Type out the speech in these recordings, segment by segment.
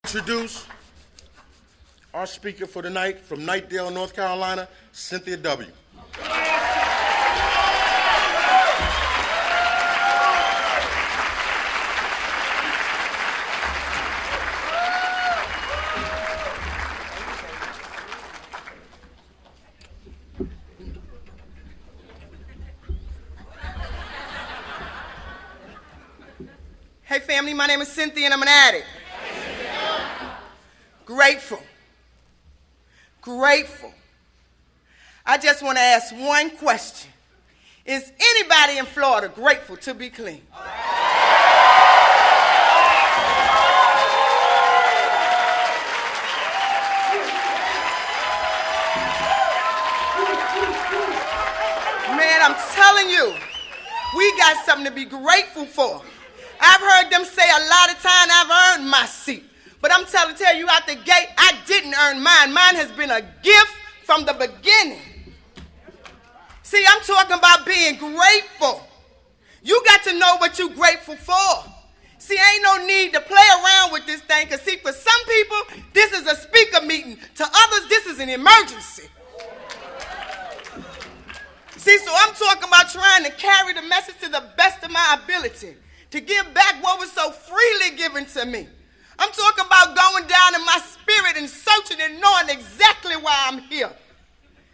Introduce our speaker for tonight from Knightdale, North Carolina, Cynthia W. Hey family, my name is Cynthia and I'm an addict. Grateful. I just want to ask one question. Is anybody in Florida grateful to be clean? Man, I'm telling you, we got something to be grateful for. I've heard them say a lot of times I've earned my seat. But I'm tell you out the gate, I didn't earn mine. Mine has been a gift from the beginning. See, I'm talking about being grateful. You got to know what you're grateful for. See, ain't no need to play around with this thing, because see, for some people, this is a speaker meeting. To others, this is an emergency. See, so I'm talking about trying to carry the message to the best of my ability, to give back what was so freely given to me. I'm talking about going down in my spirit and searching and knowing exactly why I'm here.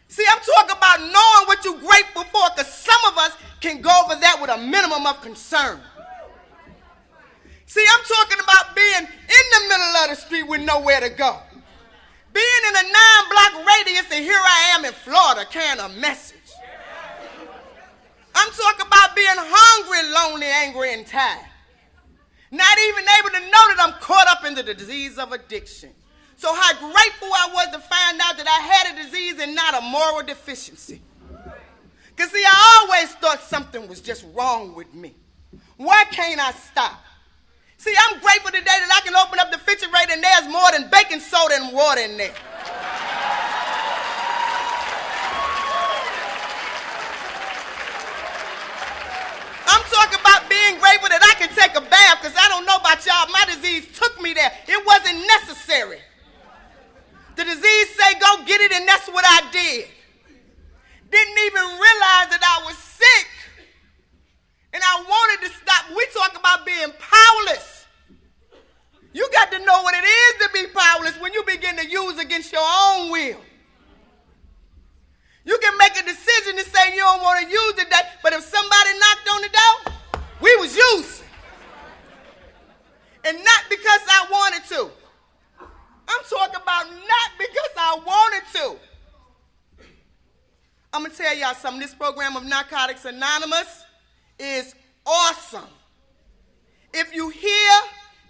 See, I'm talking about knowing what you're grateful for, because some of us can go over that with a minimum of concern. See, I'm talking about being in the middle of the street with nowhere to go. Being in a 9-block radius, and here I am in Florida carrying a message. I'm talking about being hungry, lonely, angry, and tired. Not even able to know that I'm caught up in the disease of addiction. So how grateful I was to find out that I had a disease and not a moral deficiency. Because see, I always thought something was just wrong with me. Why can't I stop? See, I'm grateful today that I can open up the refrigerator and there's more than baking soda and water in there. I'm talking about being grateful that I can take a bath, because I don't know about y'all, my disease took me there. It wasn't necessary. The disease say go get it, and that's what I did. Didn't even realize that I was sick. And I wanted to stop. We talk about being powerless. You got to know what it is to be powerless when you begin to use against your own will. You can make a decision to say you don't want to use it, but if somebody knocked on the door, we was using. And not because I wanted to. I'm talking about not because I wanted to. I'm going to tell y'all something. This program of Narcotics Anonymous is awesome. If you hear,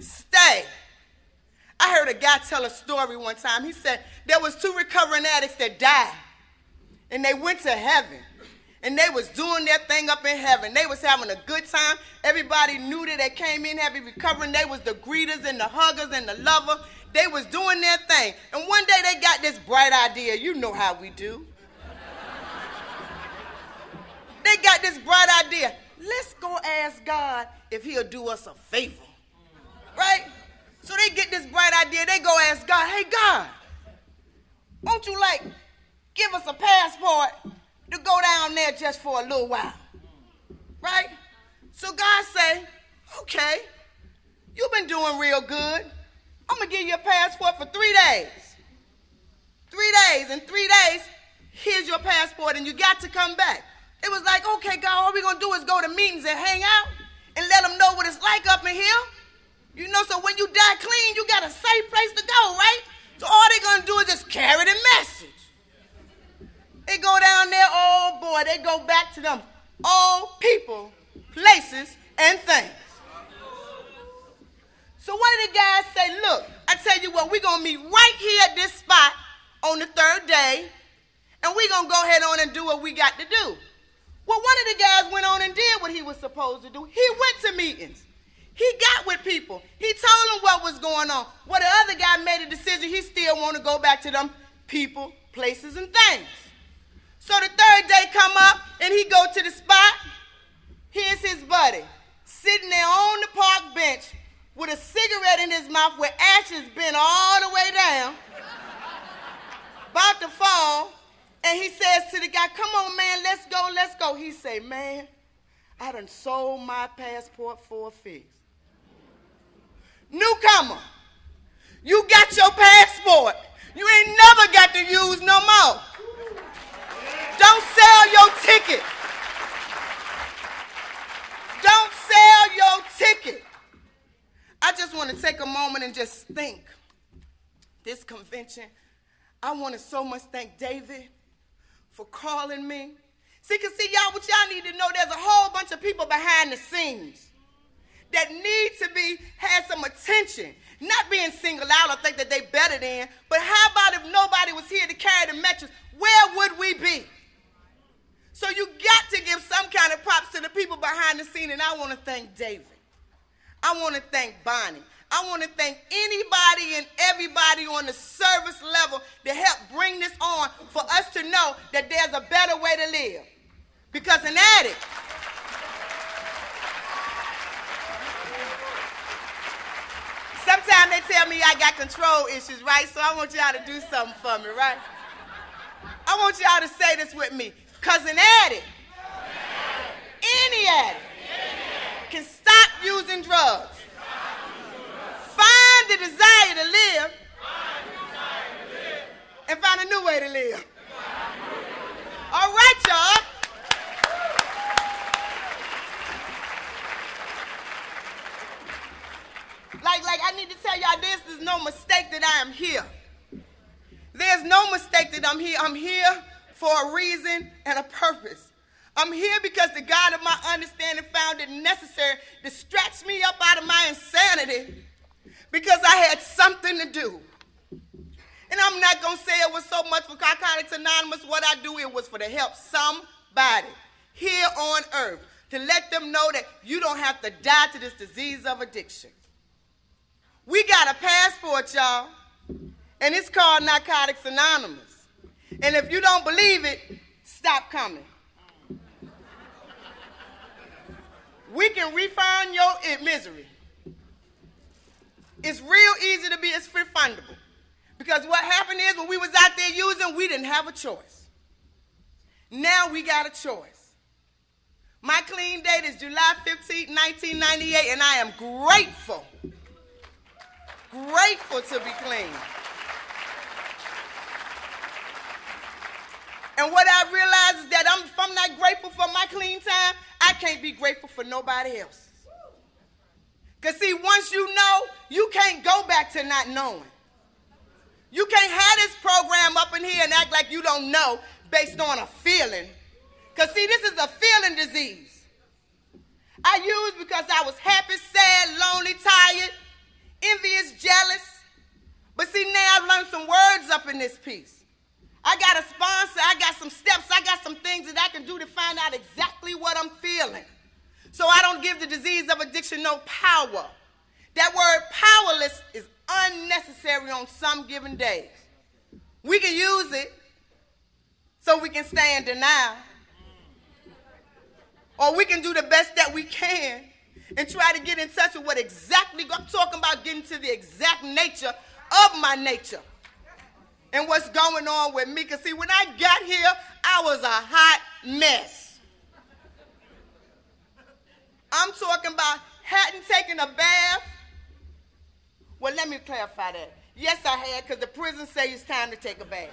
stay. I heard a guy tell a story one time. He said there was 2 recovering addicts that died. And they went to heaven. And they was doing their thing up in heaven. They was having a good time. Everybody knew that they came in heavy recovering. They was the greeters and the huggers and the lover. They was doing their thing. And one day they got this bright idea. You know how we do. They got this bright idea. Let's go ask God if he'll do us a favor. Right? So they get this bright idea. They go ask God, hey, God, won't you give us a passport to go down there just for a little while, right? So God say, okay, you've been doing real good. I'm going to give you a passport for 3 days. 3 days. In 3 days, here's your passport, and you got to come back. It was like, okay, God, all we're going to do is go to meetings and hang out and let them know what it's like up in here. You know, so when you die clean, you got a safe place to go, right? So all they're going to do is just carry the message. They go down there, oh boy, they go back to them old people, places, and things. So one of the guys say, look, I tell you what, we're going to meet right here at this spot on the 3rd day, and we're going to go ahead on and do what we got to do. Well, one of the guys went on and did what he was supposed to do. He went to meetings. He got with people. He told them what was going on. Well, the other guy made a decision. He still want to go back to them people, places, and things. So the 3rd day come up, and he go to the spot. Here's his buddy, sitting there on the park bench, with a cigarette in his mouth with ashes bent all the way down, about to fall, and he says to the guy, come on, man, let's go, let's go. He say, man, I done sold my passport for a fix. Newcomer, you got your passport. You ain't never got to use no more. Don't sell your ticket. Don't sell your ticket. I just want to take a moment and just think. This convention, I want to so much thank David for calling me. See, y'all, what y'all need to know, there's a whole bunch of people behind the scenes that need to have some attention. Not being singled out or think that they better than, but how about if nobody was here to carry the message, where would we be? So you got to give some kind of props to the people behind the scene, and I want to thank David. I want to thank Bonnie. I want to thank anybody and everybody on the service level that helped bring this on for us to know that there's a better way to live. Because an addict, sometimes they tell me I got control issues, right? So I want y'all to do something for me, right? I want y'all to say this with me. Because an addict, any addict, can stop using drugs, find the desire to live, and find a new way to live. All right, y'all. Like I need to tell y'all this, there's no mistake that I am here. There's no mistake that I'm here. I'm here for a reason and a purpose. I'm here because the God of my understanding found it necessary to stretch me up out of my insanity because I had something to do. And I'm not going to say it was so much for Narcotics Anonymous. What I do, it was for to help somebody here on earth, to let them know that you don't have to die to this disease of addiction. We got a passport, y'all, and it's called Narcotics Anonymous. And if you don't believe it, stop coming. We can refund your misery. It's real easy to be, it's refundable. Because what happened is when we was out there using, we didn't have a choice. Now we got a choice. My clean date is July 15, 1998, and I am grateful to be clean. And what I realize is that if I'm not grateful for my clean time, I can't be grateful for nobody else's. Because see, once you know, you can't go back to not knowing. You can't have this program up in here and act like you don't know based on a feeling. Because see, this is a feeling disease. I used because I was happy, sad, lonely, tired, envious, jealous. But see, now I've learned some words up in this piece. I got a sponsor, I got some steps, I got some things that I can do to find out exactly what I'm feeling. So I don't give the disease of addiction no power. That word powerless is unnecessary on some given days. We can use it so we can stay in denial. Or we can do the best that we can and try to get in touch with what exactly, I'm talking about getting to the exact nature of my nature and what's going on with me. Because see, when I got here, I was a hot mess. I'm talking about hadn't taken a bath. Well, let me clarify that. Yes, I had, because the prison say it's time to take a bath.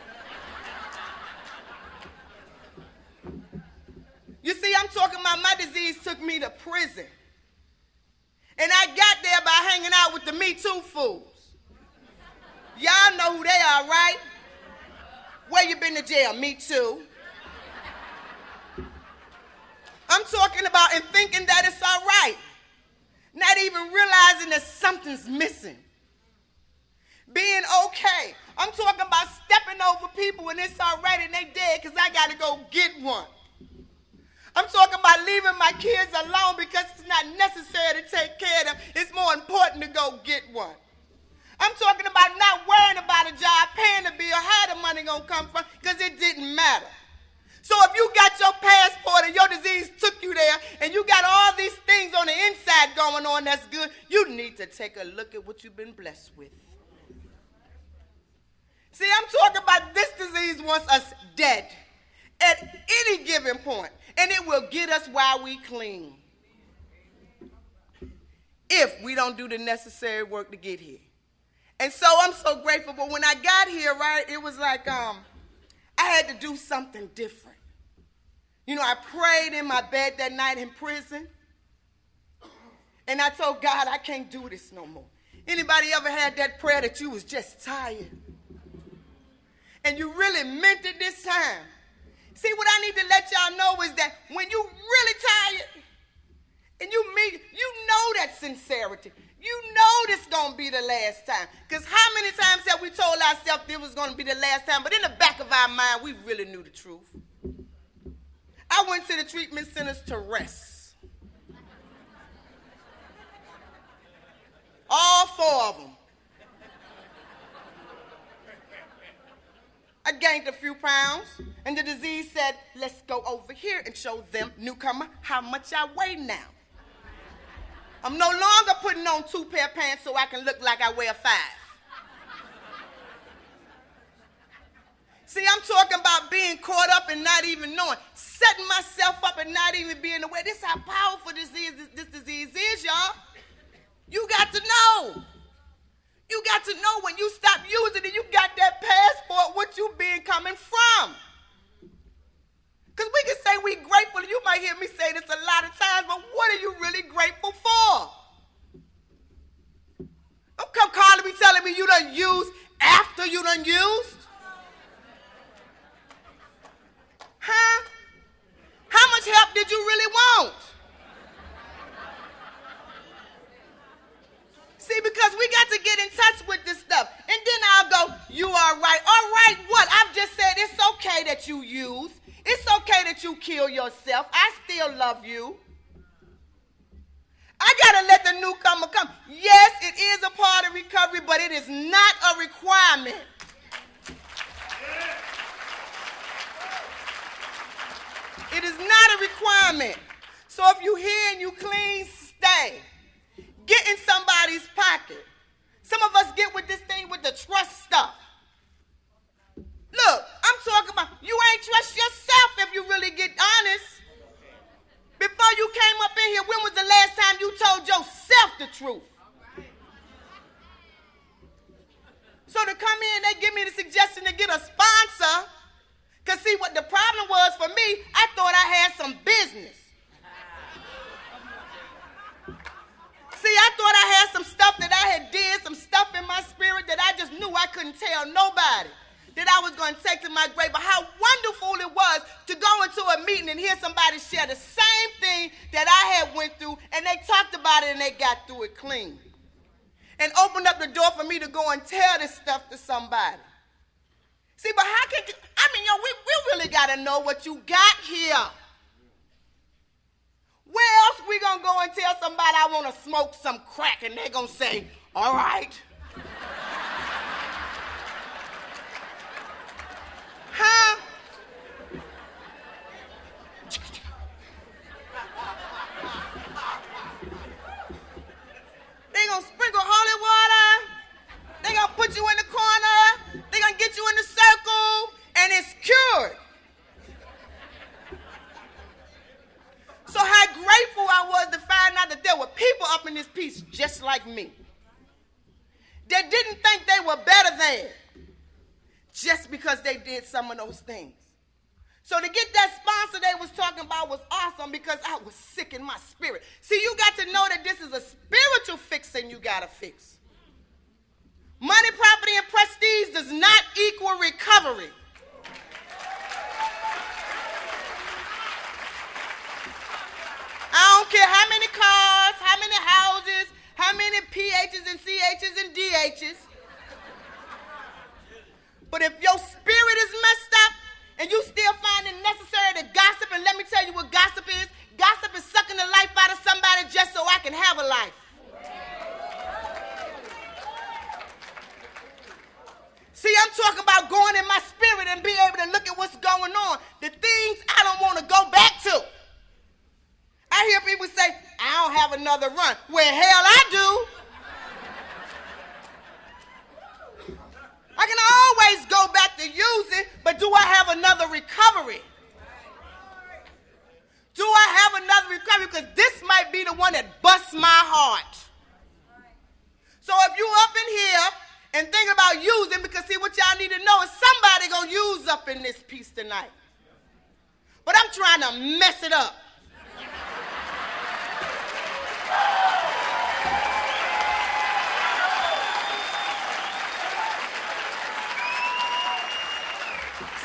You see, I'm talking about my disease took me to prison. And I got there by hanging out with the Me Too fools. Y'all know who they are, right? Where you been to jail? Me Too. I'm talking about and thinking that it's all right. Not even realizing that something's missing. Being okay. I'm talking about stepping over people when it's all right and they dead because I got to go get one. I'm talking about leaving my kids alone because it's not necessary to take care of them. It's more important to go get one. I'm talking about not worrying about a job, paying the bill, how the money gonna come from, because it didn't matter. So if you got your passport and your disease took you there and you got all these things on the inside going on that's good, you need to take a look at what you've been blessed with. See, I'm talking about this disease wants us dead at any given point, and it will get us while we clean if we don't do the necessary work to get here. And so I'm so grateful, but when I got here, right, it was like I had to do something different. You know, I prayed in my bed that night in prison, and I told God, I can't do this no more. Anybody ever had that prayer that you was just tired? And you really meant it this time? See, what I need to let y'all know is that when you really tired, and you know that sincerity. You know this gonna be the last time. Because how many times have we told ourselves it was gonna be the last time, but in the back of our mind, we really knew the truth. I went to the treatment centers to rest. All 4 of them. I gained a few pounds, and the disease said, let's go over here and show them, newcomer, how much I weigh now. I'm no longer putting on 2 pair of pants so I can look like I wear 5. See, I'm talking about being caught up and not even knowing, setting myself up and not even being aware. This is how powerful this disease is, y'all. You got to know. You got to know when you stop using it, you got that passport, what you been coming from. Because we can say we grateful, and you might hear me say this a lot of times, but what are you really grateful for? Don't come calling me telling me you done used after you done used. Huh? How much help did you really want? See, because we got to get in touch with this stuff. And then I'll go, you are right. All right, what? I've just said it's okay that you use. It's okay that you kill yourself. I still love you. I got to let the newcomer come. Yes, it is a part of recovery, but it is not a requirement. It is not a requirement. So if you here and you clean, stay. Get in somebody's pocket. Some of us get with this thing with the trust stuff. Look, I'm talking about you ain't trust yourself if you really get honest. Before you came up in here, when was the last time you told yourself the truth? So to come in, they give me the suggestion to get a sponsor. Because see, what the problem was for me, I thought I had some business. See, I thought I had some stuff that I had did, some stuff in my spirit that I just knew I couldn't tell nobody, that I was going to take to my grave. But how wonderful it was to go into a meeting and hear somebody share the same thing that I had went through, and they talked about it and they got through it clean. And opened up the door for me to go and tell this stuff to somebody. See, but how can, we really got to know what you got here. Where else we going to go and tell somebody I want to smoke some crack and they going to say, all right. Huh? They going to sprinkle holy water. They going to put you in the corner. They going to get you in the circle. And it's cured. So how grateful I was to find out that there were people up in this piece just like me that didn't think they were better than just because they did some of those things. So to get that sponsor they was talking about was awesome because I was sick in my spirit. See, you got to know that this is a spiritual fixing you got to fix. Money, property, and prestige does not equal recovery. I don't care how many cars, how many houses, how many PHs and CHs and DHs. But if your spirit is messed up and you still find it necessary to gossip, and let me tell you what gossip is. Gossip is sucking the life out of somebody just so I can have a life. See, I'm talking about going in my spirit and being able to look at what's going on. The things another run. Well, hell, I do. I can always go back to using, but do I have another recovery? Do I have another recovery? Because this might be the one that busts my heart. So if you up in here and thinking about using, because see what y'all need to know is somebody gonna use up in this piece tonight. But I'm trying to mess it up.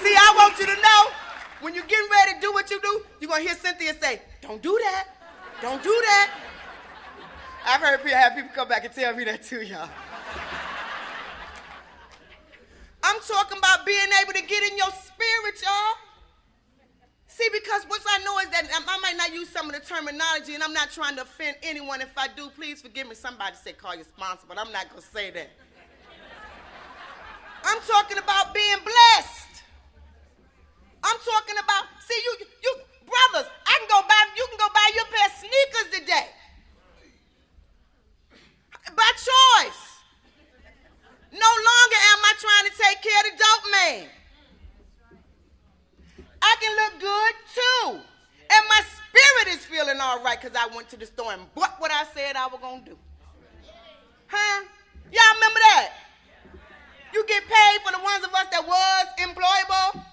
See, I want you to know, when you're getting ready to do what you do, you're going to hear Cynthia say, don't do that. Don't do that. I've heard people come back and tell me that too, y'all. I'm talking about being able to get in your spirit, y'all. See, because what I know is that I might not use some of the terminology, and I'm not trying to offend anyone. If I do, please forgive me. Somebody said call your sponsor, but I'm not going to say that. I'm talking about being blessed. I'm talking about, see, you brothers, you can go buy you a pair of sneakers today. By choice. No longer am I trying to take care of the dope man. I can look good too. And my spirit is feeling all right because I went to the store and bought what I said I was going to do. Huh? Y'all remember that? You get paid for the ones of us that was employable.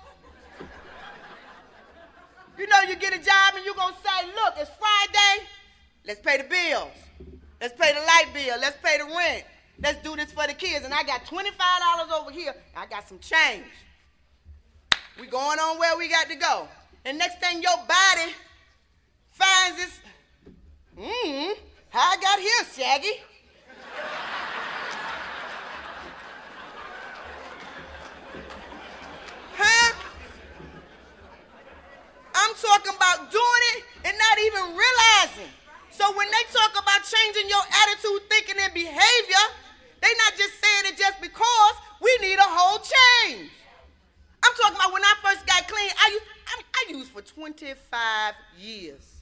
You know, you get a job and you're going to say, look, it's Friday. Let's pay the bills. Let's pay the light bill. Let's pay the rent. Let's do this for the kids. And I got $25 over here. I got some change. We going on where we got to go. And next thing your body finds this, how I got here, Shaggy? Huh? I'm talking about doing it and not even realizing. So when they talk about changing your attitude, thinking, and behavior, they not just saying it just because. We need a whole change. I'm talking about when I first got clean, I used for 25 years.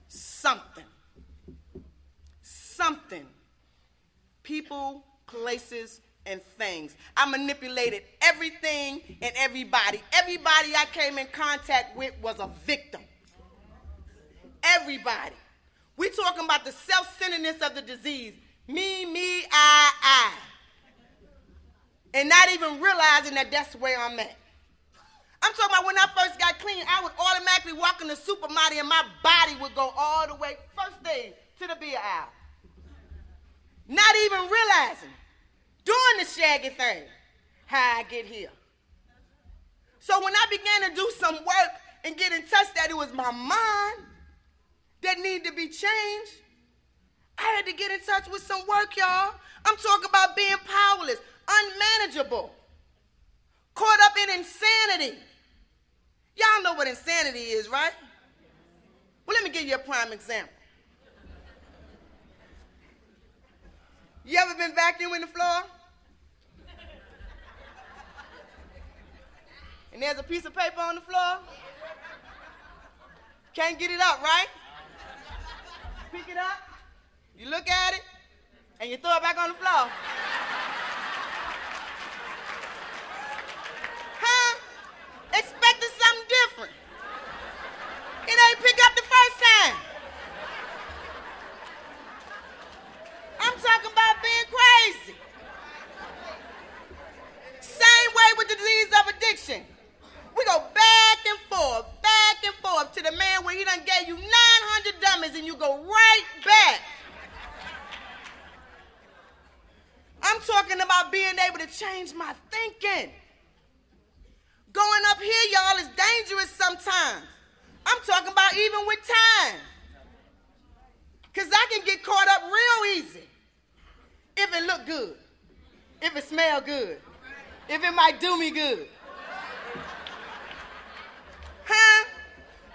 Something. People, places, and things. I manipulated everything and everybody. Everybody I came in contact with was a victim. Everybody. We talking about the self-centeredness of the disease. Me, I. And not even realizing that that's where I'm at. I'm talking about when I first got clean, I would automatically walk in the supermarket and my body would go all the way, first thing, to the beer aisle. Not even realizing, doing the Shaggy thing, how I get here. So when I began to do some work and get in touch that it was my mind that needed to be changed, I had to get in touch with some work, y'all. I'm talking about being powerless, unmanageable, caught up in insanity. Y'all know what insanity is, right? Well, let me give you a prime example. You ever been vacuuming the floor? And there's a piece of paper on the floor? Can't get it up, right? Pick it up, you look at it, and you throw it back on the floor. Huh? Expecting something different. It ain't pick up the first time. I'm talking about being crazy. Same way with the disease of addiction. We go back and forth to the man where he done gave you 900 dummies and you go right back. I'm talking about being able to change my thinking. Going up here, y'all, is dangerous sometimes. I'm talking about even with time. Because I can get caught up real easy. If it look good. If it smell good. If it might do me good. Huh?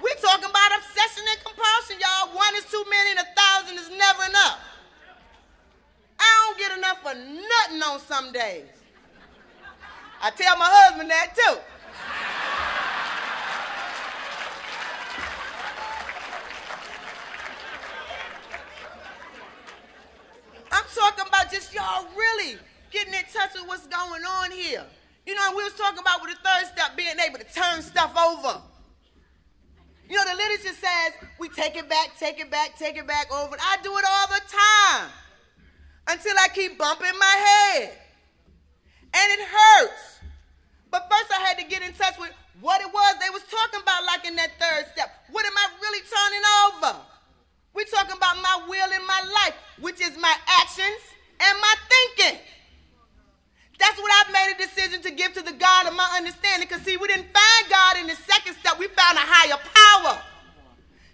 We talking about obsession and compulsion, y'all. 1 is too many and 1,000 is never enough. I don't get enough for nothing on some days. I tell my husband that too. talking about just y'all really getting in touch with what's going on here. You know, we was talking about with the third step, being able to turn stuff over. You know, the literature says we take it back over. I do it all the time until I keep bumping my head. And it hurts. But first I had to get in touch with what it was they was talking about, like in that third step. What am I really turning over? We're talking about my will and my life, which is my actions and my thinking. That's what I've made a decision to give to the God of my understanding. Because, see, we didn't find God in the second step. We found a higher power.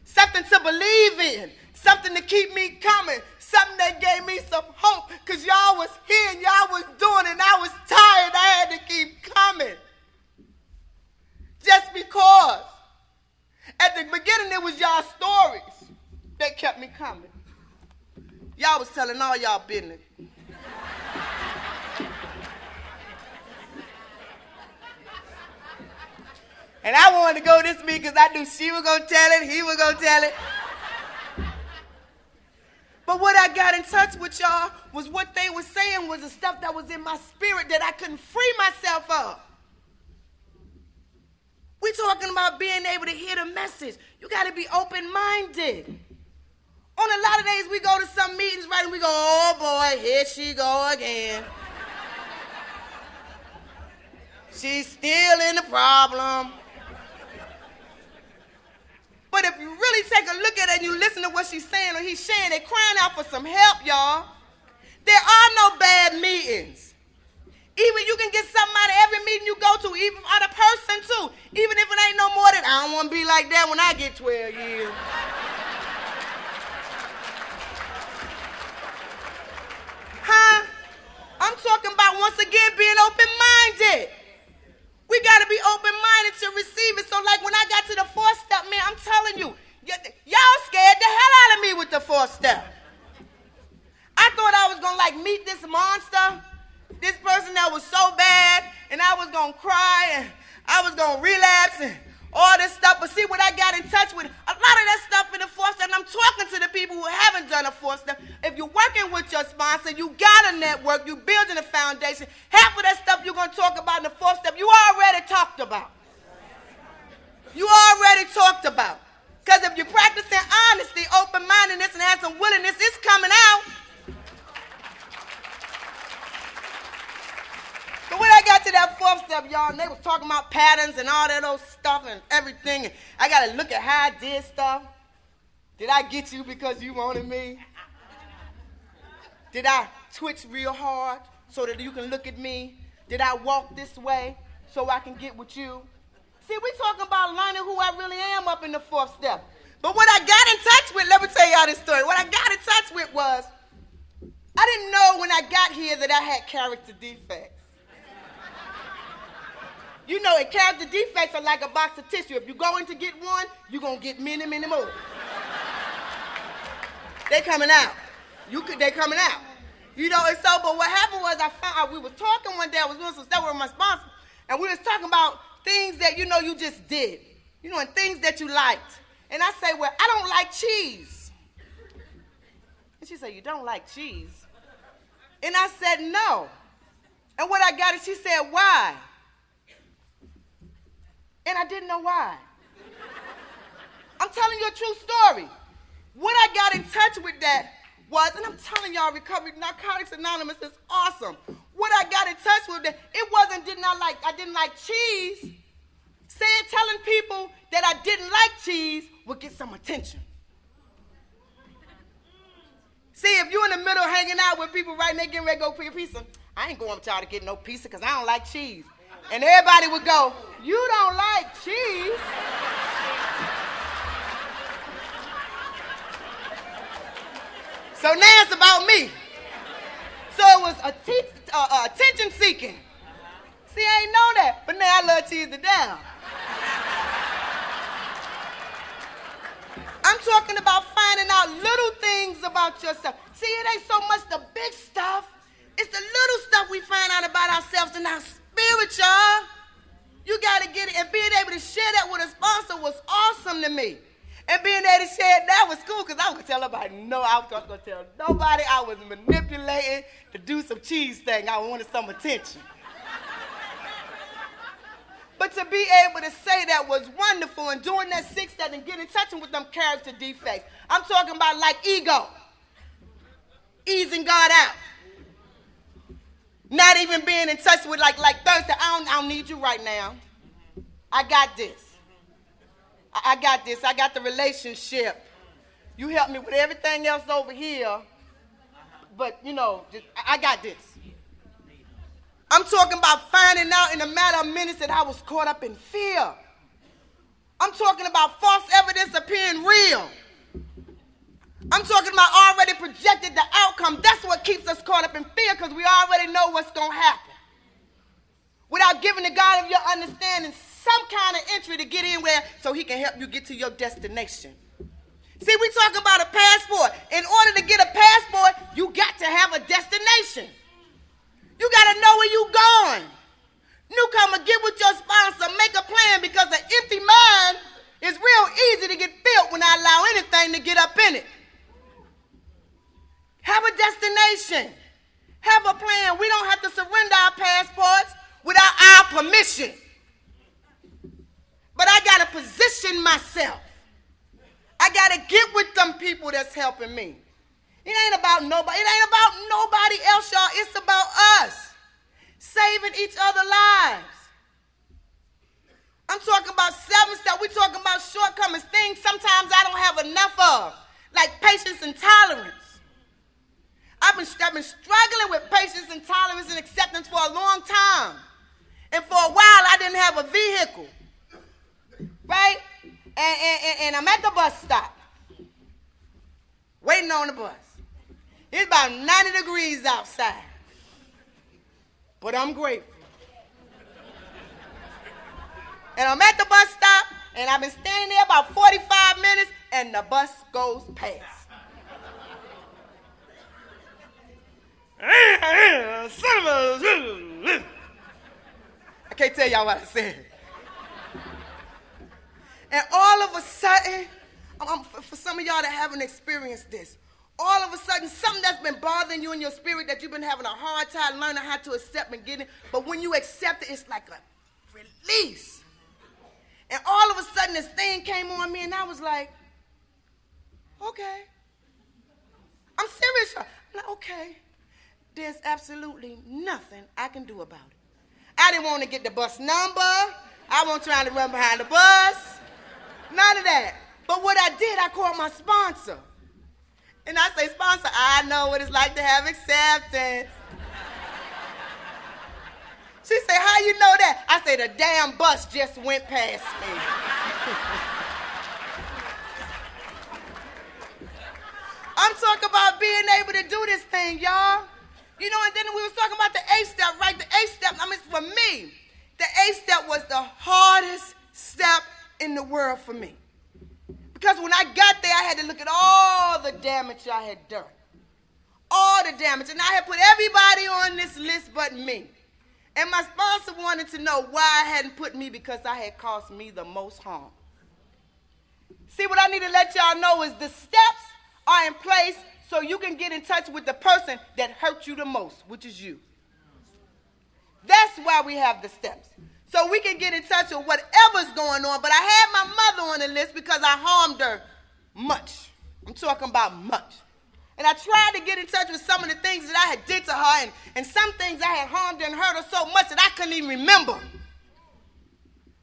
Something to believe in. Something to keep me coming. Something that gave me some hope. Because y'all was here and y'all was doing it. And I was tired. I had to keep coming. Just because. At the beginning, it was y'all stories that kept me coming. Y'all was telling all y'all business. And I wanted to go this week because I knew she was going to tell it, he was going to tell it. But what I got in touch with y'all was what they were saying was the stuff that was in my spirit that I couldn't free myself of. We're talking about being able to hear the message. You got to be open-minded. On a lot of days, we go to some meetings, right, and we go, oh, boy, here she go again. She's still in the problem. But if you really take a look at it and you listen to what she's saying or he's saying, they're crying out for some help, y'all. There are no bad meetings. Even you can get something out of every meeting you go to, even out of person too. Even if it ain't no more than, I don't want to be like that when I get 12 years. Huh? I'm talking about, once again, being open-minded. We got to be open-minded to receive it. So, like, when I got to the fourth step, man, I'm telling you, y'all scared the hell out of me with the fourth step. I thought I was going to, like, meet this monster, this person that was so bad, and I was going to cry, and I was going to relapse, and all this stuff. But see, what I got in touch with, a lot of that stuff in the fourth step, and I'm talking to the people who haven't done a fourth step. If you're working with your sponsor, you got a network, you building a foundation. Half of that stuff you're going to talk about in the fourth step, you already talked about. You already talked about. Because if you're practicing honesty, open-mindedness, and have some willingness, it's coming out. So when I got to that fourth step, y'all, and they was talking about patterns and all that old stuff and everything, and I got to look at how I did stuff. Did I get you because you wanted me? Did I twitch real hard so that you can look at me? Did I walk this way so I can get with you? See, we talking about learning who I really am up in the fourth step. But what I got in touch with, let me tell y'all this story. What I got in touch with was, I didn't know when I got here that I had character defects. You know, and character defects are like a box of tissue. If you're going to get one, you're going to get many, many more. They coming out. They coming out. You know, and so, but what happened was I found out, we was talking one day, I was doing some stuff with my sponsor, and we was talking about things that, you know, you just did. You know, and things that you liked. And I say, well, I don't like cheese. And she said, you don't like cheese? And I said, no. And what I got is, she said, why? And I didn't know why. I'm telling you a true story. What I got in touch with that was, and I'm telling y'all, recovery, Narcotics Anonymous is awesome. What I got in touch with that, it wasn't I didn't like cheese. Telling people that I didn't like cheese would get some attention. See, if you're in the middle hanging out with people right now, getting ready to go pick a pizza, I ain't going with y'all to get no pizza because I don't like cheese. And everybody would go, you don't like cheese? So now it's about me. So it was attention seeking. See, I ain't know that, but now I love cheese to death. I'm talking about finding out little things about yourself. See, it ain't so much the big stuff. It's the little stuff we find out about ourselves in our spirit, y'all. You got to get it, and being able to share that with a sponsor was awesome to me. And being able to share that was cool because I was going to tell nobody. No, I was going to tell nobody. I was manipulating to do some cheese thing. I wanted some attention. But to be able to say that was wonderful and doing that 6 step and getting in touch with them character defects. I'm talking about like ego. Easing God out. Not even being in touch with like Thursday. I don't need you right now. I got this. I got this. I got the relationship. You help me with everything else over here. But, I got this. I'm talking about finding out in a matter of minutes that I was caught up in fear. I'm talking about false evidence appearing real. I'm talking about already projected the outcome. That's what keeps us caught up in fear because we already know what's going to happen. Without giving the God of your understanding some kind of entry to get in where so he can help you get to your destination. See, we talk about a passport. In order to get a passport, you got to have a destination. You got to know where you're going. Newcomer, get with your sponsor, make a plan because an empty mind is real easy to get filled when I allow anything to get up in it. Have a destination. Have a plan. We don't have to surrender our passports without our permission. But I got to position myself. I got to get with them people that's helping me. It ain't about nobody. It ain't about nobody else, y'all. It's about us. Saving each other lives. I'm talking about 7 steps. We're talking about shortcomings, things sometimes I don't have enough of, like patience and tolerance. I've been struggling with patience and tolerance and acceptance for a long time. And for a while, I didn't have a vehicle, right? And I'm at the bus stop, waiting on the bus. It's about 90 degrees outside, but I'm grateful. And I'm at the bus stop, and I've been standing there about 45 minutes, and the bus goes past. I can't tell y'all what I said. And all of a sudden, for some of y'all that haven't experienced this, all of a sudden, something that's been bothering you in your spirit that you've been having a hard time learning how to accept and get it, but when you accept it, it's like a release. And all of a sudden, this thing came on me, and I was like, okay. I'm serious. I'm like, okay. There's absolutely nothing I can do about it. I didn't want to get the bus number. I wasn't trying to run behind the bus. None of that. But what I did, I called my sponsor. And I say, sponsor, I know what it's like to have acceptance. She said, how you know that? I say, the damn bus just went past me. I'm talking about being able to do this thing, y'all. You know, and then we was talking about the 8 step, right? The 8 step, I mean, for me, the 8 step was the hardest step in the world for me. Because when I got there, I had to look at all the damage I had done. All the damage. And I had put everybody on this list but me. And my sponsor wanted to know why I hadn't put me because I had caused me the most harm. See, what I need to let y'all know is the steps are in place so you can get in touch with the person that hurt you the most, which is you. That's why we have the steps. So we can get in touch with whatever's going on. But I had my mother on the list because I harmed her much. I'm talking about much. And I tried to get in touch with some of the things that I had did to her, and some things I had harmed and hurt her so much that I couldn't even remember.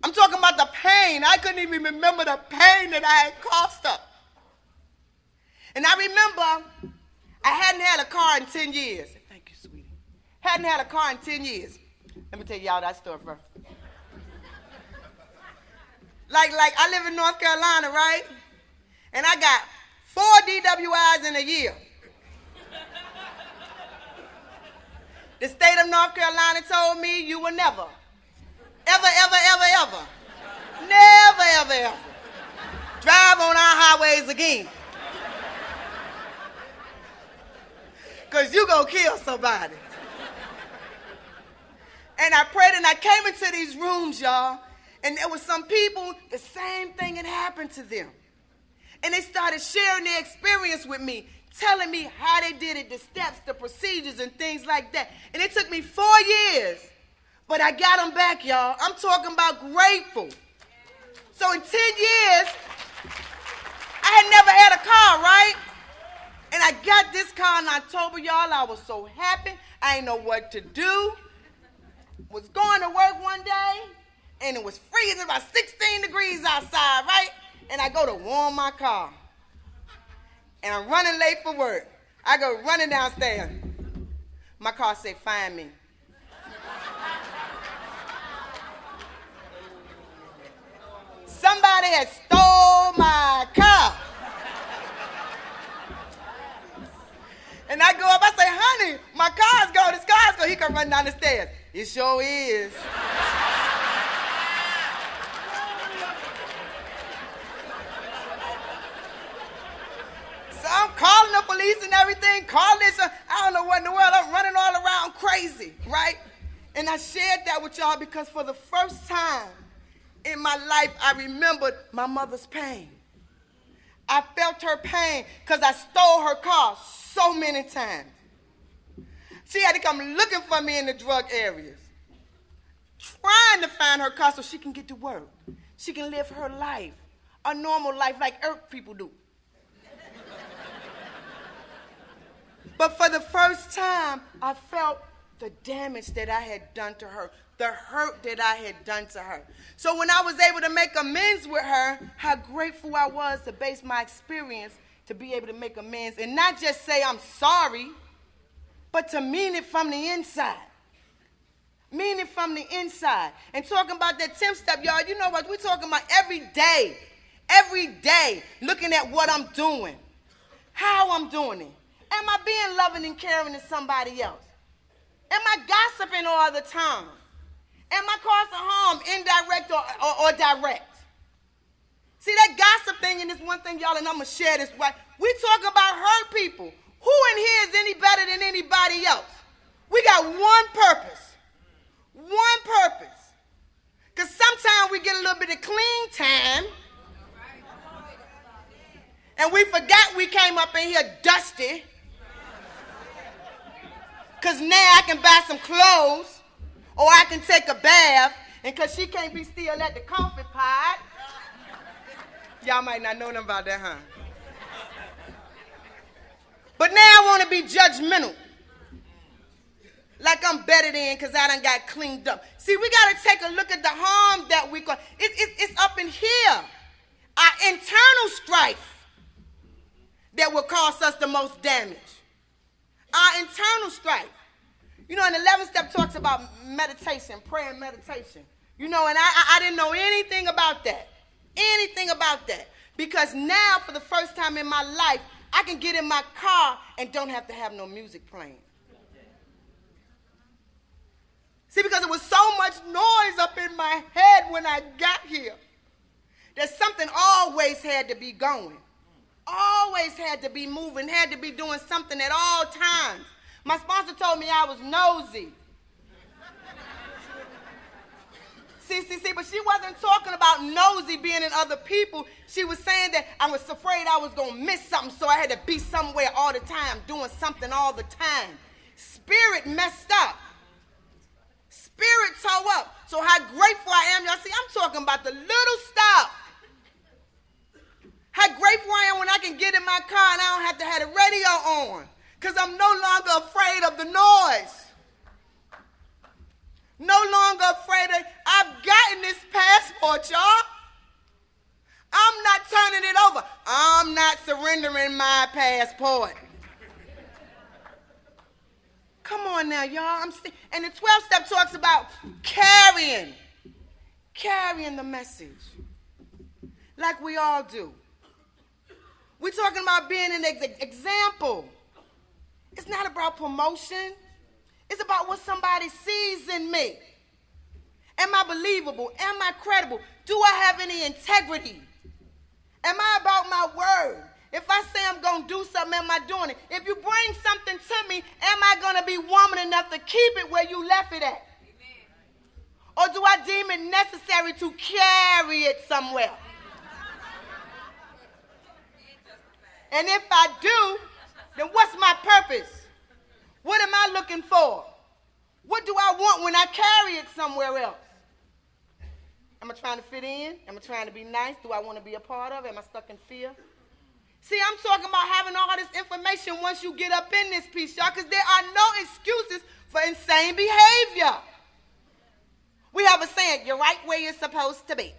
I'm talking about the pain. I couldn't even remember the pain that I had caused her. And I remember I hadn't had a car in 10 years. Thank you, sweetie. Hadn't had a car in 10 years. Let me tell y'all that story first. Like I live in North Carolina, right? And I got 4 DWIs in a year. The state of North Carolina told me you will never, ever, ever, ever, ever, never, ever, ever drive on our highways again. Because you gonna kill somebody. And I prayed and I came into these rooms, y'all, and there was some people, the same thing had happened to them. And they started sharing their experience with me, telling me how they did it, the steps, the procedures, and things like that. And it took me 4 years, but I got them back, y'all. I'm talking about grateful. So in 10 years, I had never had a car, right? And I got this car in October, y'all. I was so happy. I didn't know what to do. Was going to work one day, and it was freezing, about 16 degrees outside, right? And I go to warm my car. And I'm running late for work. I go running downstairs. My car said, "Find me." Somebody had stole my car. And I go up, I say, "Honey, my car's gone, this car's gone." He come running down the stairs. "It sure is." So I'm calling the police and everything, calling this, I don't know what in the world, I'm running all around crazy, right? And I shared that with y'all because for the first time in my life, I remembered my mother's pain. I felt her pain because I stole her car so many times. She had to come looking for me in the drug areas, trying to find her car so she can get to work. She can live her life, a normal life like earth people do. But for the first time, I felt the damage that I had done to her, the hurt that I had done to her. So when I was able to make amends with her, how grateful I was to base my experience to be able to make amends and not just say I'm sorry, but to mean it from the inside. Mean it from the inside. And talking about that 10th step, y'all, you know what? We're talking about every day, looking at what I'm doing, how I'm doing it. Am I being loving and caring to somebody else? Am I gossiping all the time? Am I causing harm, indirect or direct? See, that gossip thing, and this one thing, y'all, and I'm going to share this, right? We talk about hurt people. Who in here is any better than anybody else? We got one purpose. One purpose. Because sometimes we get a little bit of clean time, and we forgot we came up in here dusty. Because now I can buy some clothes, or I can take a bath, and because she can't be still at the comfy pot. Y'all might not know nothing about that, huh? But now I want to be judgmental. Like I'm better than because I done got cleaned up. See, we got to take a look at the harm that we cause. It's up in here. Our internal strife that will cause us the most damage. Our internal strife. You know, and the 11th step talks about meditation, prayer and meditation. You know, and I didn't know anything about that. Anything about that. Because now, for the first time in my life, I can get in my car and don't have to have no music playing. See, because there was so much noise up in my head when I got here that something always had to be going. Always had to be moving, had to be doing something at all times. My sponsor told me I was nosy. See, but she wasn't talking about nosy being in other people. She was saying that I was afraid I was going to miss something, so I had to be somewhere all the time, doing something all the time. Spirit messed up. Spirit toe up. So how grateful I am, y'all see, I'm talking about the little stuff. How grateful I am when I can get in my car and I don't have to have the radio on because I'm no longer afraid of the noise. No longer afraid of, I've gotten this passport, y'all. I'm not turning it over. I'm not surrendering my passport. Come on now, y'all. And the 12th step talks about carrying the message like we all do. We're talking about being an example. It's not about promotion. It's about what somebody sees in me. Am I believable? Am I credible? Do I have any integrity? Am I about my word? If I say I'm going to do something, am I doing it? If you bring something to me, am I going to be woman enough to keep it where you left it at? Amen. Or do I deem it necessary to carry it somewhere? And if I do, then what's my purpose? What am I looking for? What do I want when I carry it somewhere else? Am I trying to fit in? Am I trying to be nice? Do I want to be a part of it? Am I stuck in fear? See, I'm talking about having all this information once you get up in this piece, y'all, because there are no excuses for insane behavior. We have a saying, you're right where you're supposed to be.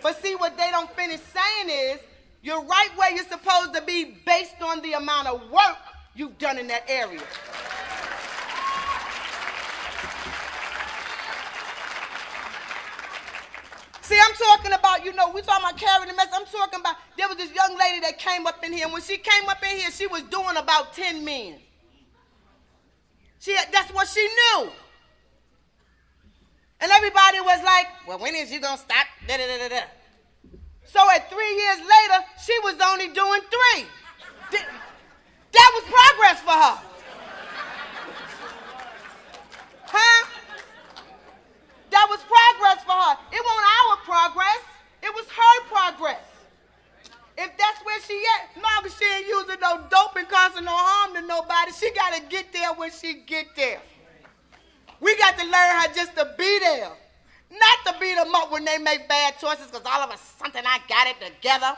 But see, what they don't finish saying is, you're right where you're supposed to be based on the amount of work you've done in that area. See, I'm talking about, we're talking about carrying the message. I'm talking about, there was this young lady that came up in here. And when she came up in here, she was doing about 10 men. That's what she knew. And everybody was like, well, when is you going to stop? Da-da-da-da-da. So at 3 years later, she was only doing 3. That was progress for her. Huh? That was progress for her. It wasn't our progress. It was her progress. If that's where she at, long as she ain't using no dope and causing no harm to nobody, she got to get there when she get there. We got to learn how just to be there. Not to beat them up when they make bad choices because all of a sudden I got it together.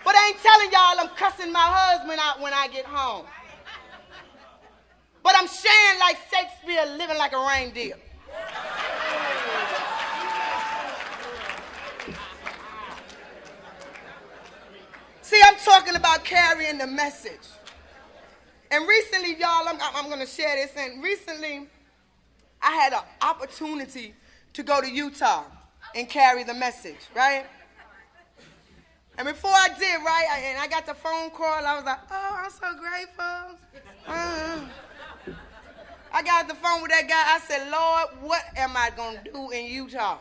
But I ain't telling y'all I'm cussing my husband out when I get home. But I'm sharing like Shakespeare, living like a reindeer. See, I'm talking about carrying the message. And recently, y'all, I'm going to share this. And recently, I had an opportunity to go to Utah and carry the message, right? And before I did, right, and I got the phone call, I was like, oh, I'm so grateful. I got on the phone with that guy. I said, Lord, what am I going to do in Utah?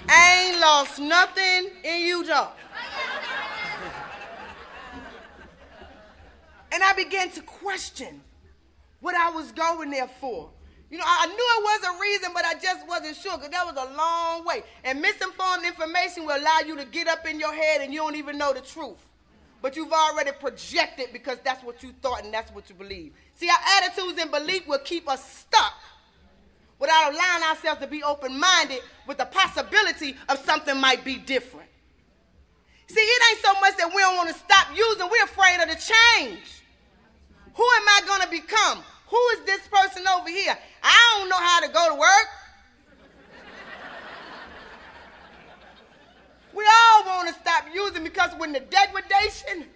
I ain't lost nothing in Utah. And I began to question what I was going there for. I knew it was a reason, but I just wasn't sure because that was a long way. And misinformed information will allow you to get up in your head and you don't even know the truth. But you've already projected because that's what you thought and that's what you believe. See, our attitudes and belief will keep us stuck without allowing ourselves to be open-minded with the possibility of something might be different. See, it ain't so much that we don't want to stop using. We're afraid of the change. Who am I going to become? Who is this person over here? I don't know how to go to work. We all want to stop using because when the degradation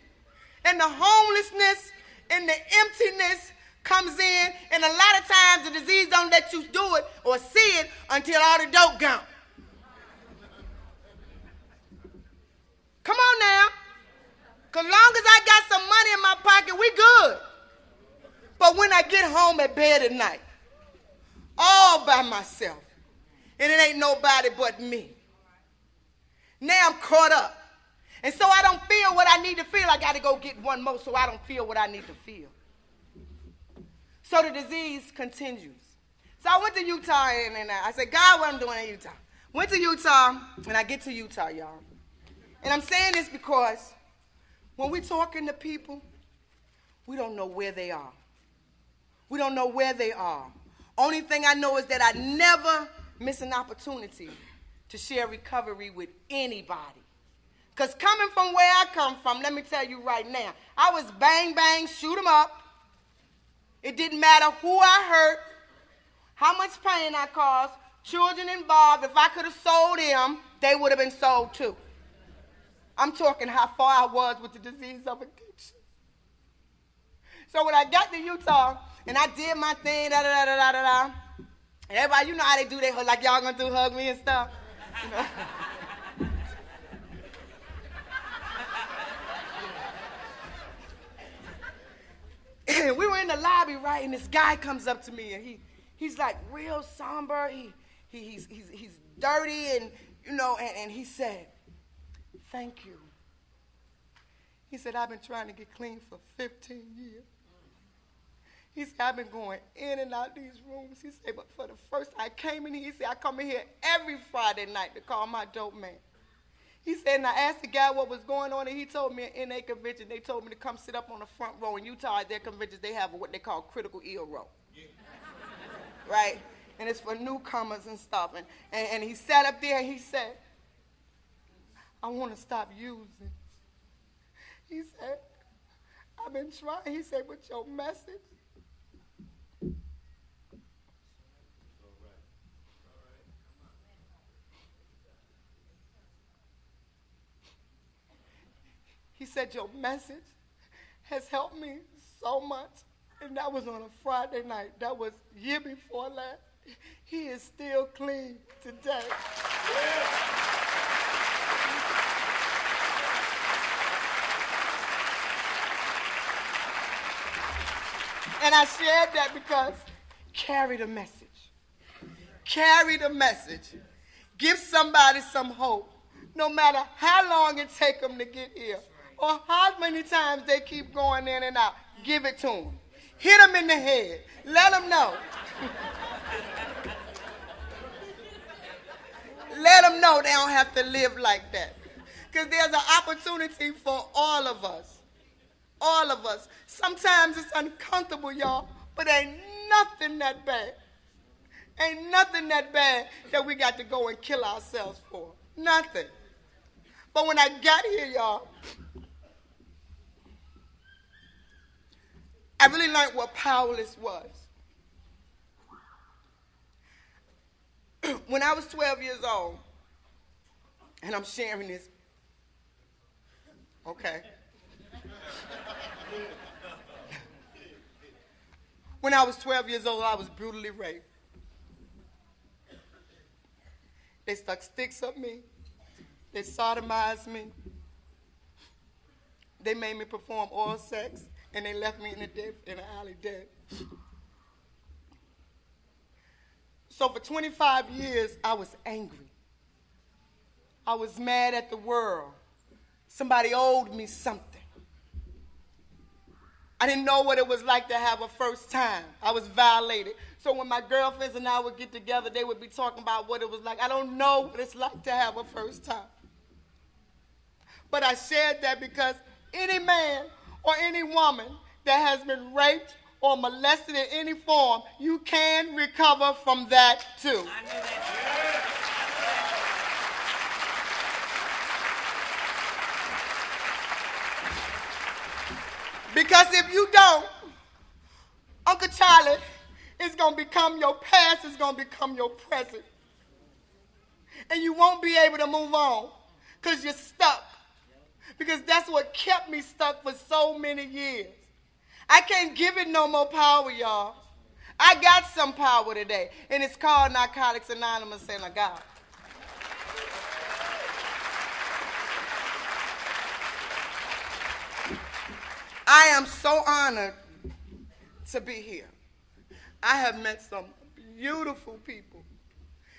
and the homelessness and the emptiness comes in, and a lot of times the disease don't let you do it or see it until all the dope gone. Come on now. Because long as I got some money in my pocket, we good. But when I get home at bed at night, all by myself, and it ain't nobody but me, now I'm caught up. And so I don't feel what I need to feel. I got to go get one more so I don't feel what I need to feel. So the disease continues. So I went to Utah, and I said, God, what I'm doing in Utah? Went to Utah, and I get to Utah, y'all. And I'm saying this because when we're talking to people, we don't know where they are. We don't know where they are. Only thing I know is that I never miss an opportunity to share recovery with anybody. Because coming from where I come from, let me tell you right now, I was bang, bang, shoot 'em up. It didn't matter who I hurt, how much pain I caused, children involved. If I could have sold them, they would have been sold too. I'm talking how far I was with the disease of addiction. So when I got to Utah, and I did my thing, da-da-da-da-da-da, and everybody, you know how they do, they like y'all gonna do hug me and stuff. You know? And we were in the lobby, right, and this guy comes up to me, and he's like real somber, he's dirty, and and he said, thank you. He said, I've been trying to get clean for 15 years. He said, I've been going in and out these rooms. He said, but for the first time I came in here, he said, I come in here every Friday night to call my dope man. He said, and I asked the guy what was going on, and he told me in a convention, they told me to come sit up on the front row. In Utah, at their conventions, they have what they call critical ill row. Yeah. Right? And it's for newcomers and stuff. And he sat up there and he said, I want to stop using. He said, I've been trying. He said, with your message. He said, your message has helped me so much. And that was on a Friday night. That was year before last. He is still clean today. Yeah. And I shared that because carry the message. Carry the message. Give somebody some hope. No matter how long it takes them to get here or how many times they keep going in and out, give it to them. Hit them in the head. Let them know. Let them know they don't have to live like that. Because there's an opportunity for all of us. All of us. Sometimes it's uncomfortable, y'all, but ain't nothing that bad. Ain't nothing that bad that we got to go and kill ourselves for. Nothing. But when I got here, y'all, I really learned what powerless was. When I was 12 years old, and I'm sharing this, okay. When I was 12 years old, I was brutally raped. They stuck sticks up me. They sodomized me. They made me perform oral sex, and they left me in the alley dead. So for 25 years, I was angry. I was mad at the world. Somebody owed me something. I didn't know what it was like to have a first time. I was violated. So when my girlfriends and I would get together, they would be talking about what it was like. I don't know what it's like to have a first time. But I shared that because any man or any woman that has been raped or molested in any form, you can recover from that too. I knew that. Because if you don't, Uncle Charlie is going to become your past, is going to become your present. And you won't be able to move on because you're stuck. Because that's what kept me stuck for so many years. I can't give it no more power, y'all. I got some power today, and it's called Narcotics Anonymous and I got it. I am so honored to be here. I have met some beautiful people.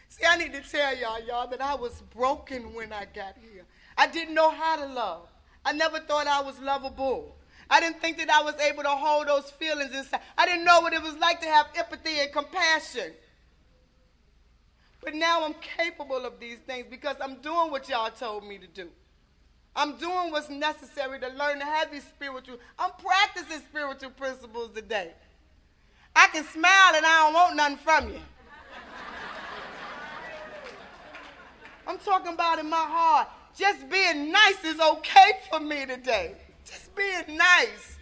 See, I need to tell y'all, that I was broken when I got here. I didn't know how to love. I never thought I was lovable. I didn't think that I was able to hold those feelings inside. I didn't know what it was like to have empathy and compassion. But now I'm capable of these things because I'm doing what y'all told me to do. I'm doing what's necessary to learn to have these spiritual. I'm practicing spiritual principles today. I can smile and I don't want nothing from you. I'm talking about in my heart. Just being nice is okay for me today. Just being nice.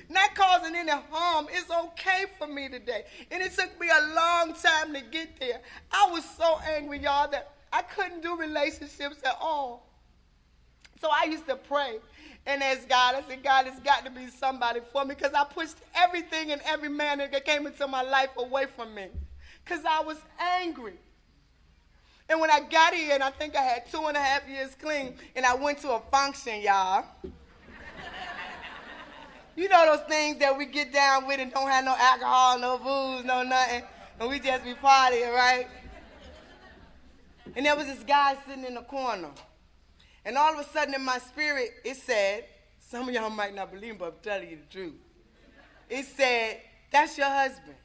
Not causing any harm is okay for me today. And it took me a long time to get there. I was so angry, y'all, that I couldn't do relationships at all. So I used to pray and ask God. I said, God, it's got to be somebody for me because I pushed everything and every man that came into my life away from me because I was angry. And when I got here, and I think I had 2.5 years clean, and I went to a function, y'all. You know those things that we get down with and don't have no alcohol, no booze, no nothing, and we just be partying, right? And there was this guy sitting in the corner. And all of a sudden in my spirit, it said, some of y'all might not believe me, but I'm telling you the truth. It said, That's your husband.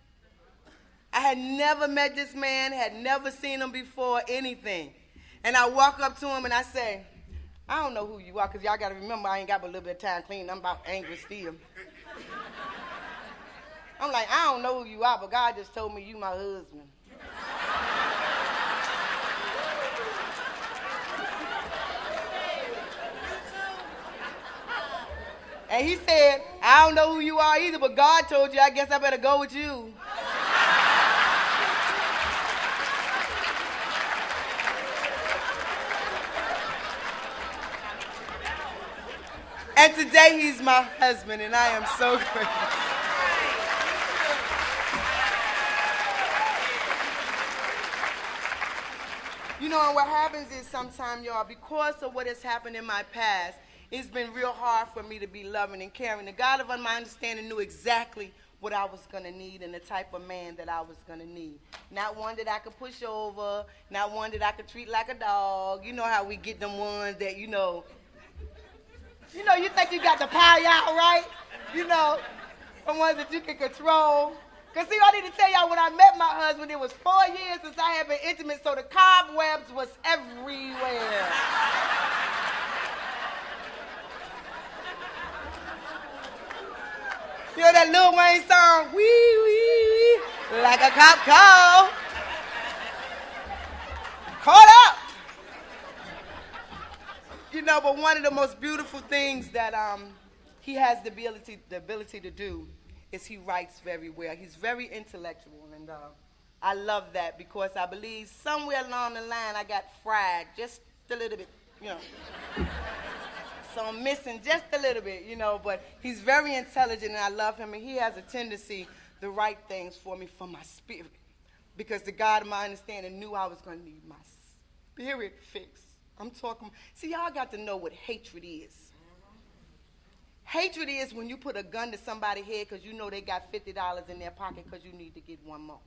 I had never met this man, had never seen him before, anything. And I walk up to him and I say, I don't know who you are, because y'all got to remember I ain't got but a little bit of time cleaning. I'm about angry still. I'm like, I don't know who you are, but God just told me you my husband. And he said, I don't know who you are either, but God told you, I guess I better go with you. And today he's my husband, and I am so grateful. You know, and what happens is sometimes, y'all, because of what has happened in my past, it's been real hard for me to be loving and caring. The God of my understanding knew exactly what I was going to need and the type of man that I was going to need. Not one that I could push over, not one that I could treat like a dog. You know how we get them ones that, you think you got the power out, right? The ones that you can control. Because, see, I need to tell y'all, when I met my husband, it was 4 years since I had been intimate, so the cobwebs was everywhere. You know that Lil Wayne song, wee, wee, wee, like a cop call. Caught up. But one of the most beautiful things that he has the ability to do is he writes very well. He's very intellectual, and I love that because I believe somewhere along the line I got fried just a little bit, So I'm missing just a little bit, but he's very intelligent, and I love him, and he has a tendency to write things for me for my spirit because the God of my understanding knew I was going to need my spirit fixed. I'm talking, see, y'all got to know what hatred is. Hatred is when you put a gun to somebody's head because you know they got $50 in their pocket because you need to get one more.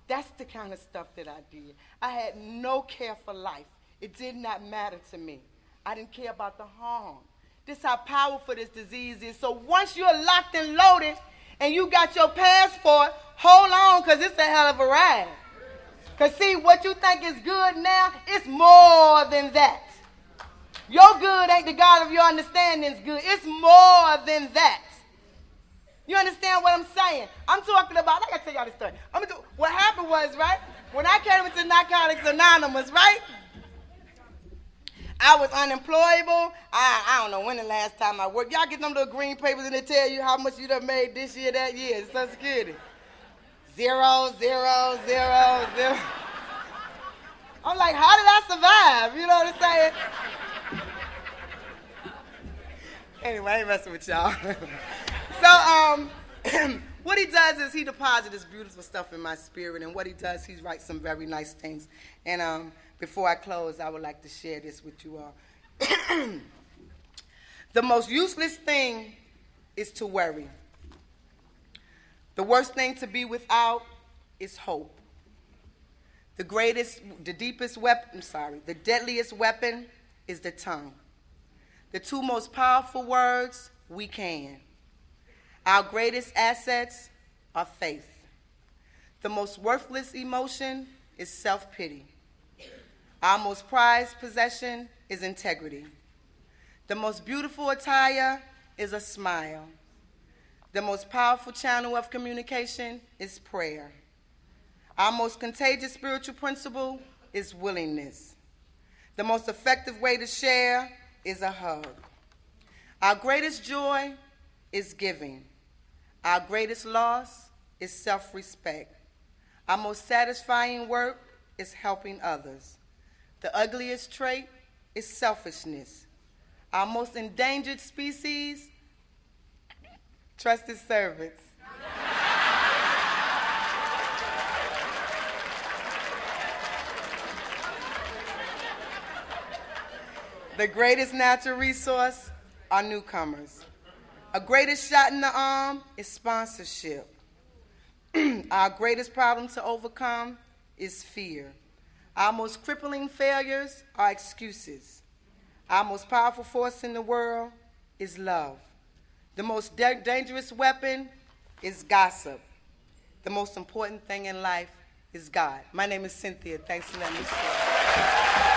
That's the kind of stuff that I did. I had no care for life. It did not matter to me. I didn't care about the harm. This is how powerful this disease is. So once you're locked and loaded and you got your passport, hold on because it's a hell of a ride. Because see, what you think is good now, it's more than that. Your good ain't the God of your understanding's good. It's more than that. You understand what I'm saying? I'm talking about, I got to tell y'all this story. What happened was, right, when I came into Narcotics Anonymous, right, I was unemployable. I don't know when the last time I worked. Y'all get them little green papers and they tell you how much you done made this year, that year, Social Security. 0, 0, 0, 0. I'm like, how did I survive? You know what I'm saying? Anyway, I ain't messing with y'all. So, what he does is he deposits this beautiful stuff in my spirit, and what he does, he writes some very nice things. And before I close, I would like to share this with you all. The most useless thing is to worry. The worst thing to be without is hope. The deadliest weapon is the tongue. The two most powerful words, we can. Our greatest assets are faith. The most worthless emotion is self-pity. Our most prized possession is integrity. The most beautiful attire is a smile. The most powerful channel of communication is prayer. Our most contagious spiritual principle is willingness. The most effective way to share is a hug. Our greatest joy is giving. Our greatest loss is self-respect. Our most satisfying work is helping others. The ugliest trait is selfishness. Our most endangered species, trusted servants. The greatest natural resource are newcomers. Our greatest shot in the arm is sponsorship. Our greatest problem to overcome is fear. Our most crippling failures are excuses. Our most powerful force in the world is love. The most dangerous weapon is gossip. The most important thing in life is God. My name is Cynthia. Thanks for letting me speak.